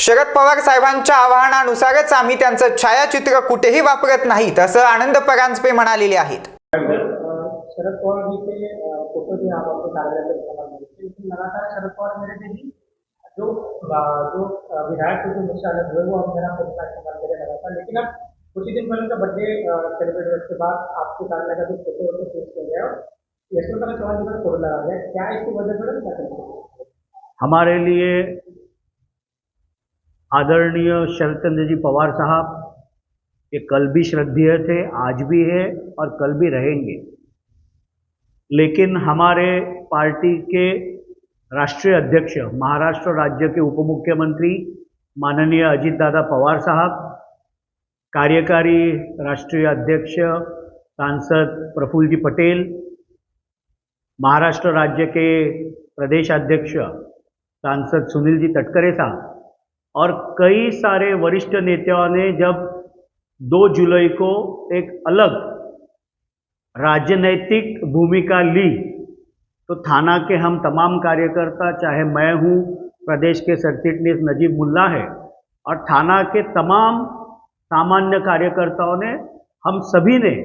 शरद पवार साहेबांच्या आवाहनानुसारच आम्ही त्यांचं छायाचित्र कुठेही वापरत नाहीत असं आनंद परांजपे म्हणालेले आहेत। शरद पवार जी के फोटो भी आप अपने कार्यालय में इस्तेमाल करते हैं, लेकिन लगातार शरद पवार मेरे से भी जो जो विधायक थे जो मुझसे अलग हुए वो अब मेरा फोटो का इस्तेमाल करने लगा था। लेकिन अब कुछ ही दिन पहले उनका बर्थडे सेलिब्रेट करने के बाद आपके कार्यालय का जो फोटो है चेंज किया गया और यशवंत चौहान जी का फोटो लगा गया। क्या इसकी वजह पड़े क्या करेंगे? हमारे लिए आदरणीय शरद चंद्र जी पवार साहब ये कल भी श्रद्धेय थे, आज भी है और कल भी रहेंगे। लेकिन हमारे पार्टी के राष्ट्रीय अध्यक्ष, महाराष्ट्र राज्य के उप मुख्यमंत्री माननीय अजीत दादा पवार साहब, कार्यकारी राष्ट्रीय अध्यक्ष सांसद प्रफुल्ल जी पटेल, महाराष्ट्र राज्य के प्रदेश अध्यक्ष सांसद सुनील जी तटकरे साहब और कई सारे वरिष्ठ नेताओं ने जब 2 जुलाई को एक अलग राजनैतिक भूमिका ली तो थाना के हम तमाम कार्यकर्ता, चाहे मैं हूँ, प्रदेश के सर्किटनीस नजीब मुल्ला है और थाना के तमाम सामान्य कार्यकर्ताओं ने, हम सभी ने